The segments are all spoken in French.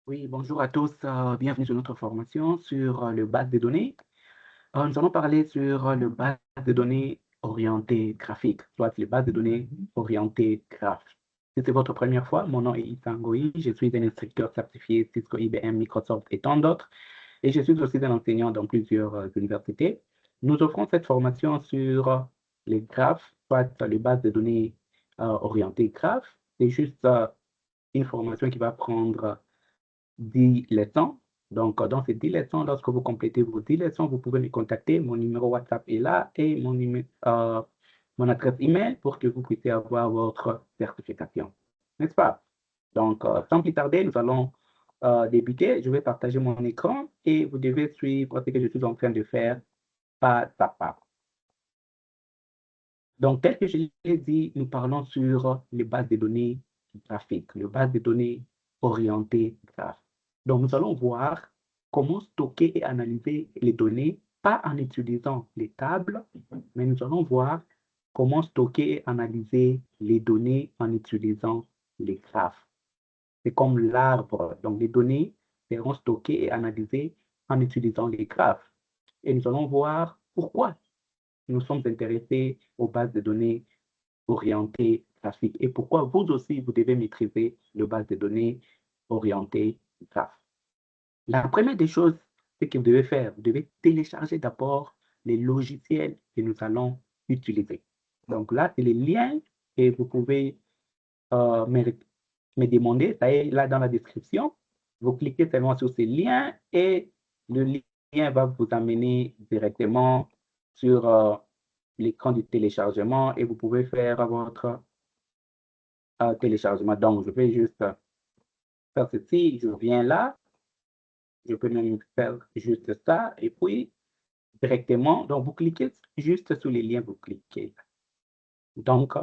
Oui, bonjour à tous, bienvenue sur notre formation sur le base de données. Nous allons parler sur le base de données orienté graphique, soit les bases de données orientées graph. Si c'est votre première fois, mon nom est Issa Ngoyi, je suis un instructeur certifié Cisco, IBM, Microsoft et tant d'autres, et je suis aussi un enseignant dans plusieurs universités. Nous offrons cette formation sur les graphes, soit les bases de données orientées graph. C'est juste une formation qui va prendre 10 leçons. Donc, dans ces 10 leçons, lorsque vous complétez vos 10 leçons, vous pouvez me contacter. Mon numéro WhatsApp est là et mon adresse email pour que vous puissiez avoir votre certification. N'est-ce pas? Donc, sans plus tarder, nous allons débuter. Je vais partager mon écran et vous devez suivre ce que je suis en train de faire pas à pas. Donc, tel que je l'ai dit, nous parlons sur les bases de données graphiques, les bases de données orientées graphes. Donc, nous allons voir comment stocker et analyser les données, pas en utilisant les tables, mais nous allons voir comment stocker et analyser les données en utilisant les graphes. C'est comme l'arbre. Donc, les données seront stockées et analysées en utilisant les graphes. Et nous allons voir pourquoi nous sommes intéressés aux bases de données orientées graphiques et pourquoi vous aussi, vous devez maîtriser les bases de données orientées graphes. La première des choses, c'est que vous devez faire, vous devez télécharger d'abord les logiciels que nous allons utiliser. Donc là, c'est les liens et vous pouvez me demander, ça est là dans la description. Vous cliquez seulement sur ces liens et le lien va vous amener directement sur l'écran du téléchargement et vous pouvez faire votre téléchargement. Donc, je vais juste faire ceci, je viens là, je peux même faire juste ça et puis directement, donc vous cliquez juste sur les liens, vous cliquez. Donc,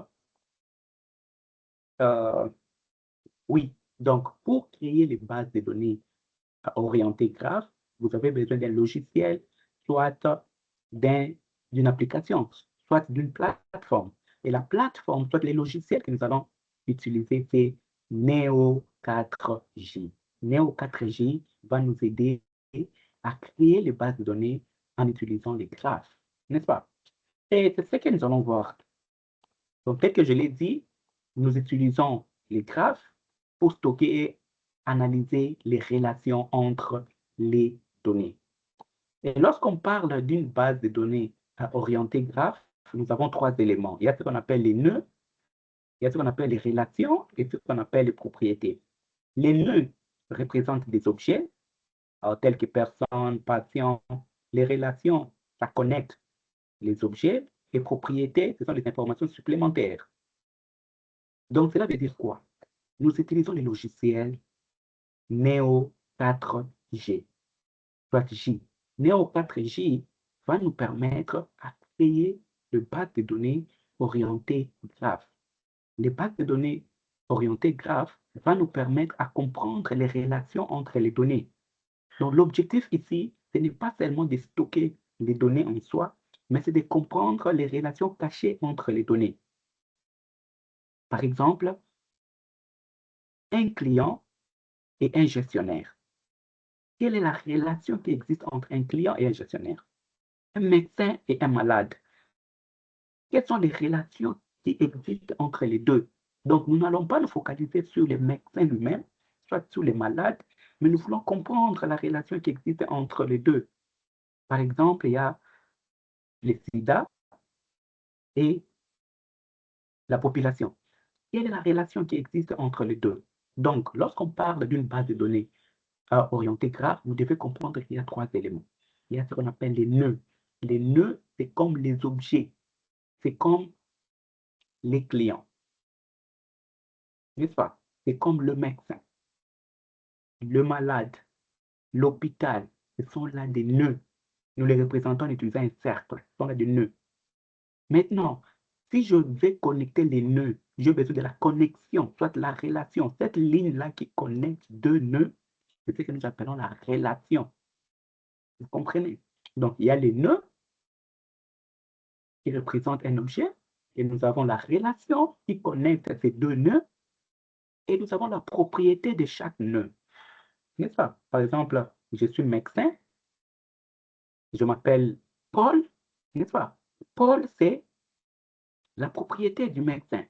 euh, oui, donc pour créer les bases de données orientées graphes, vous avez besoin d'un logiciel, soit d'une application, soit d'une plateforme. Et la plateforme, soit les logiciels que nous allons utiliser, c'est Neo 4J. Neo 4J va nous aider à créer les bases de données en utilisant les graphes, n'est-ce pas? Et c'est ce que nous allons voir. Donc, tel que je l'ai dit, nous utilisons les graphes pour stocker et analyser les relations entre les données. Et lorsqu'on parle d'une base de données orientée graphe, nous avons trois éléments. Il y a ce qu'on appelle les nœuds, il y a ce qu'on appelle les relations et ce qu'on appelle les propriétés. Les nœuds représentent des objets tels que personnes, patients. Les relations, ça connecte les objets. Les propriétés, ce sont des informations supplémentaires. Donc, cela veut dire quoi? Nous utilisons les logiciels Neo 4G, soit J. Neo 4J va nous permettre à créer des bases de données orientées graphes. Les bases de données orientées graphes vont nous permettre à comprendre les relations entre les données. Donc, l'objectif ici, ce n'est pas seulement de stocker les données en soi, mais c'est de comprendre les relations cachées entre les données. Par exemple, un client et un gestionnaire. Quelle est la relation qui existe entre un client et un gestionnaire? Un médecin et un malade. Quelles sont les relations qui existent entre les deux? Donc, nous n'allons pas nous focaliser sur les médecins lui-même, soit sur les malades, mais nous voulons comprendre la relation qui existe entre les deux. Par exemple, il y a le sida et la population. Quelle est la relation qui existe entre les deux? Donc, lorsqu'on parle d'une base de données orientée graphe, vous devez comprendre qu'il y a trois éléments. Il y a ce qu'on appelle les nœuds. Les nœuds, c'est comme les objets, c'est comme les clients, n'est-ce pas? C'est comme le médecin, le malade, l'hôpital. Ce sont là des nœuds. Nous les représentons en utilisant un cercle. Ce sont là des nœuds. Maintenant, si je vais connecter les nœuds, j'ai besoin de la connexion, soit la relation. Cette ligne-là qui connecte deux nœuds, c'est ce que nous appelons la relation. Vous comprenez? Donc, il y a les nœuds qui représentent un objet et nous avons la relation qui connecte ces deux nœuds et nous avons la propriété de chaque nœud. n'est-ce pas? Par exemple, je suis médecin, je m'appelle Paul, n'est-ce pas? Paul, c'est la propriété du médecin.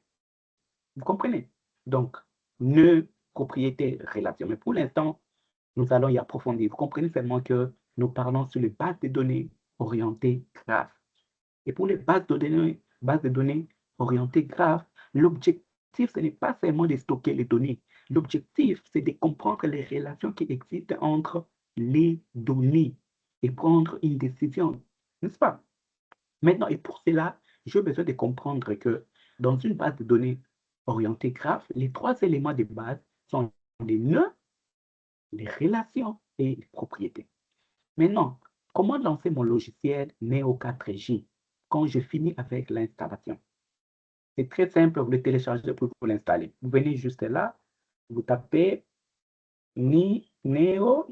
Vous comprenez? Donc, ne propriété relation. Mais pour l'instant, nous allons y approfondir. Vous comprenez seulement que nous parlons sur les bases de données orientées graphes. Et pour les bases de données orientées graphes, l'objectif, ce n'est pas seulement de stocker les données. L'objectif, c'est de comprendre les relations qui existent entre les données et prendre une décision, n'est-ce pas? Maintenant, et pour cela, j'ai besoin de comprendre que dans une base de données orientée graphe, les trois éléments de base sont les nœuds, les relations et les propriétés. Maintenant, comment lancer mon logiciel Neo 4J quand je finis avec l'installation? C'est très simple, vous le téléchargez pour l'installer. Vous venez juste là, vous tapez Neo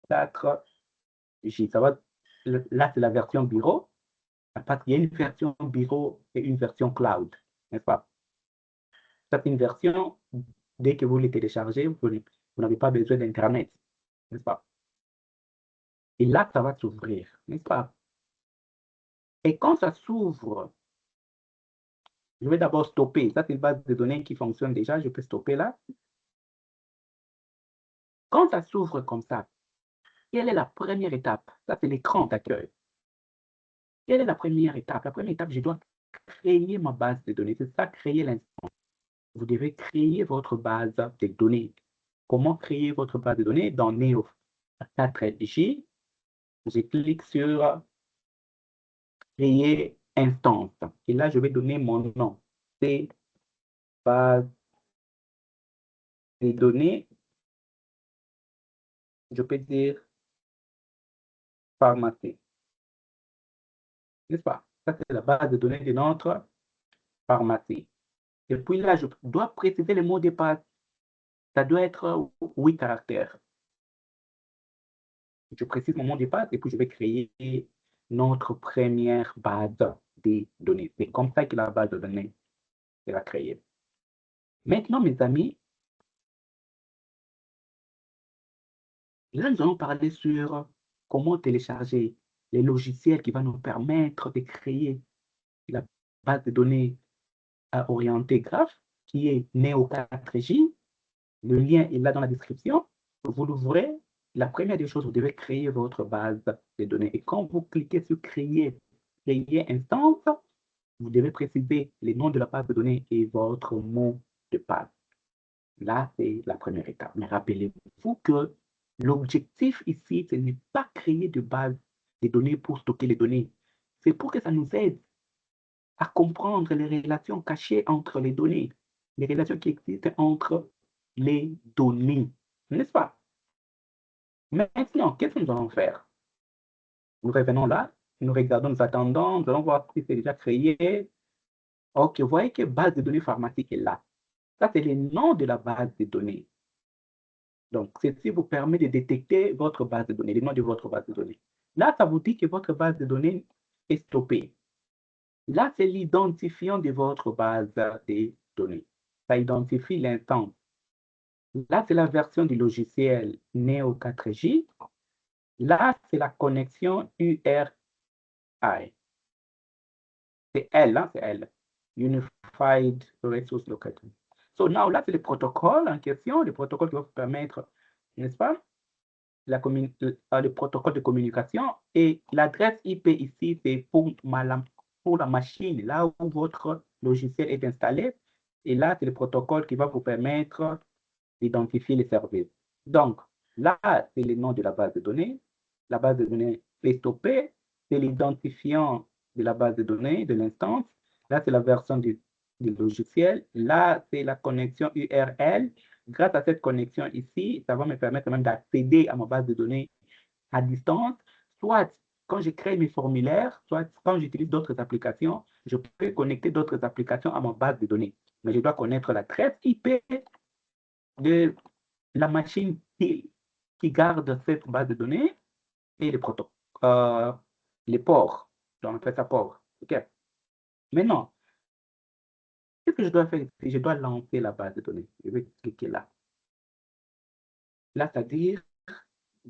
4J. Là, c'est la version bureau. Parce qu'il y a une version bureau et une version cloud, n'est-ce pas? C'est une version, dès que vous les téléchargez, vous n'avez pas besoin d'Internet, n'est-ce pas? Et là, ça va s'ouvrir, n'est-ce pas? Et quand ça s'ouvre, je vais d'abord stopper. Ça, c'est une base de données qui fonctionne déjà. Je peux stopper là. Quand ça s'ouvre comme ça, quelle est la première étape? Ça, c'est l'écran d'accueil. Quelle est la première étape? La première étape, je dois créer ma base de données. C'est ça, créer l'instance. Vous devez créer votre base de données. Comment créer votre base de données? Dans Neo 4J, je clique sur créer instance. Et là, je vais donner mon nom. C'est base de données. Je peux dire pharmacie. N'est-ce pas? Ça, c'est la base de données de notre pharmacie. Et puis là, je dois préciser le mot de passe. Ça doit être 8 caractères. Je précise mon mot de passe et puis je vais créer notre première base de données. C'est comme ça que la base de données sera créée. Maintenant, mes amis, là, nous allons parler sur comment télécharger les logiciels qui vont nous permettre de créer la base de données orientée graphe, qui est Neo 4J. Le lien est là dans la description. Vous l'ouvrez. La première des choses, vous devez créer votre base de données. Et quand vous cliquez sur créer instance, vous devez préciser les noms de la base de données et votre mot de passe. Là, c'est la première étape. Mais rappelez-vous que l'objectif ici, ce n'est pas créer de base de données pour stocker les données. C'est pour que ça nous aide à comprendre les relations cachées entre les données, les relations qui existent entre les données, n'est-ce pas? Maintenant, qu'est-ce que nous allons faire? Nous revenons là, nous regardons, nous attendons, nous allons voir si c'est déjà créé. Ok, vous voyez que base de données pharmaceutique est là. Ça, c'est le nom de la base de données. Donc, ceci vous permet de détecter votre base de données, le nom de votre base de données. Là, ça vous dit que votre base de données est stoppée. Là, c'est l'identifiant de votre base de données. Ça identifie l'instance. Là, c'est la version du logiciel Neo 4J. Là, c'est la connexion URI. C'est elle, hein, c'est elle. Unified Resource Locator. So now, là, c'est le protocole en question, le protocole qui va vous permettre, n'est-ce pas, le protocole de communication. Et l'adresse IP ici, c'est pour la machine, là où votre logiciel est installé. Et là, c'est le protocole qui va vous permettre d'identifier les services. Donc, là, c'est le nom de la base de données. La base de données est stoppée. C'est l'identifiant de la base de données, de l'instance. Là, c'est la version du logiciel. Là, c'est la connexion URL. Grâce à cette connexion ici, ça va me permettre même d'accéder à ma base de données à distance, soit quand je crée mes formulaires, soit quand j'utilise d'autres applications, je peux connecter d'autres applications à ma base de données. Mais je dois connaître l'adresse IP de la machine qui garde cette base de données et les ports. Donc, on appelle ça port. OK. Maintenant, qu'est-ce que je dois faire ici? Je dois lancer la base de données. Je vais cliquer là. Là, c'est-à-dire,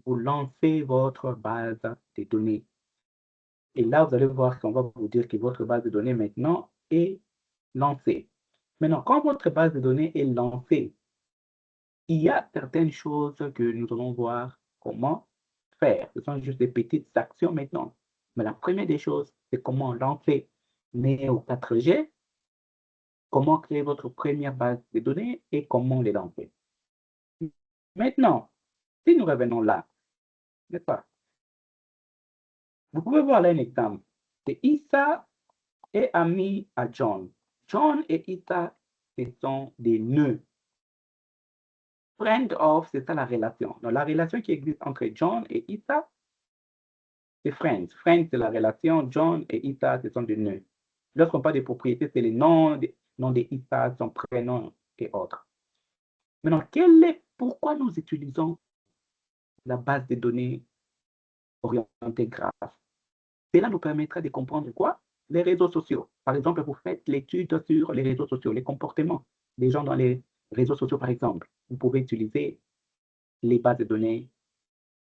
vous lancez votre base de données. Et là, vous allez voir qu'on va vous dire que votre base de données maintenant est lancée. Maintenant, quand votre base de données est lancée, il y a certaines choses que nous allons voir comment faire. Ce sont juste des petites actions maintenant. Mais la première des choses, c'est comment lancer Neo 4G, comment créer votre première base de données et comment les lancer. Maintenant, si nous revenons là, n'est-ce pas? Vous pouvez voir là un exemple. C'est Issa est ami à John. John et Issa, ce sont des nœuds. Friend of, c'est ça la relation. Donc, la relation qui existe entre John et Issa, c'est friends. Friends, c'est la relation. John et Issa, ce sont des nœuds. Lorsqu'on parle de propriété, c'est les noms de Issa, son prénom et autres. Maintenant, pourquoi nous utilisons la base de données orientée graph? Cela nous permettra de comprendre quoi? Les réseaux sociaux. Par exemple, vous faites l'étude sur les réseaux sociaux, les comportements des gens dans les réseaux sociaux, par exemple. Vous pouvez utiliser les bases de données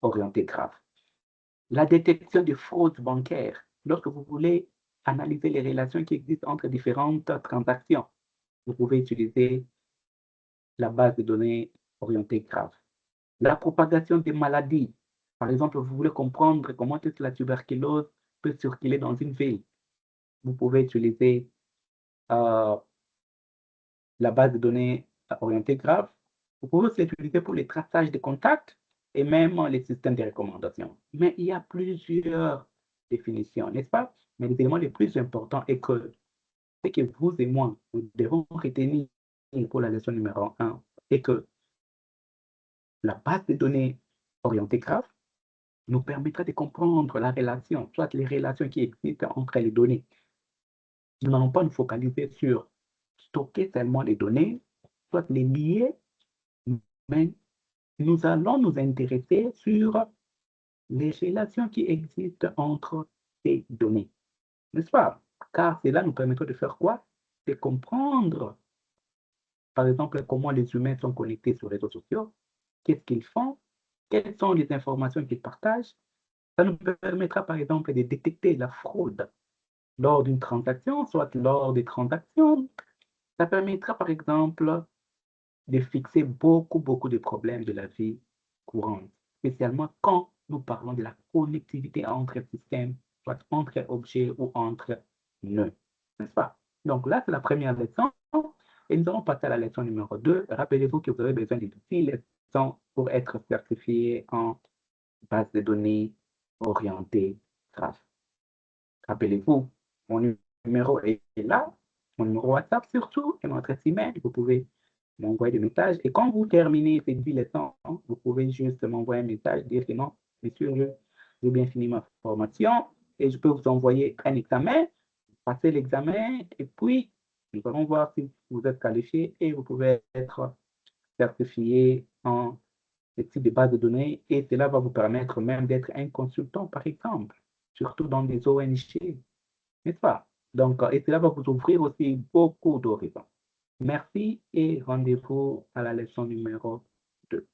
orientées graph. La détection de fraude bancaire. Lorsque vous voulez analyser les relations qui existent entre différentes transactions, vous pouvez utiliser la base de données orientée graph. La propagation des maladies. Par exemple, vous voulez comprendre comment est-ce que la tuberculose peut circuler dans une ville. Vous pouvez utiliser la base de données orientée graph. Vous pouvez aussi l'utiliser pour les traçages de contacts et même les systèmes de recommandation. Mais il y a plusieurs définitions, n'est-ce pas? Mais l'élément le plus important est que ce que vous et moi, nous devons retenir pour la leçon numéro 1, c'est que la base de données orientée graph nous permettra de comprendre la relation, soit les relations qui existent entre les données. Nous n'allons pas nous focaliser sur stocker seulement les données, soit les lier, mais nous allons nous intéresser sur les relations qui existent entre ces données. N'est-ce pas? Car cela nous permettra de faire quoi? De comprendre, par exemple, comment les humains sont connectés sur les réseaux sociaux, qu'est-ce qu'ils font, quelles sont les informations qu'ils partagent. Ça nous permettra, par exemple, de détecter la fraude lors d'une transaction, soit lors des transactions. Ça permettra, par exemple, de fixer beaucoup de problèmes de la vie courante, spécialement quand nous parlons de la connectivité entre systèmes, soit entre objets ou entre nœuds, n'est-ce pas? Donc là, c'est la première leçon. Et nous allons passer à la leçon numéro 2. Rappelez-vous que vous avez besoin de 6 leçons pour être certifié en base de données orientée graph. Rappelez-vous, mon numéro est là, mon numéro WhatsApp surtout, et mon adresse email. Vous pouvez m'envoyer des messages. Et quand vous terminez ces 10 leçons, vous pouvez juste m'envoyer un message, dire que non, monsieur, j'ai bien fini ma formation et je peux vous envoyer un examen, passer l'examen et puis nous allons voir si vous êtes qualifié et vous pouvez être certifié en ce type de base de données et cela va vous permettre même d'être un consultant, par exemple, surtout dans des ONG, n'est-ce pas? Donc, et cela va vous ouvrir aussi beaucoup d'horizons. Merci et rendez-vous à la leçon numéro 2.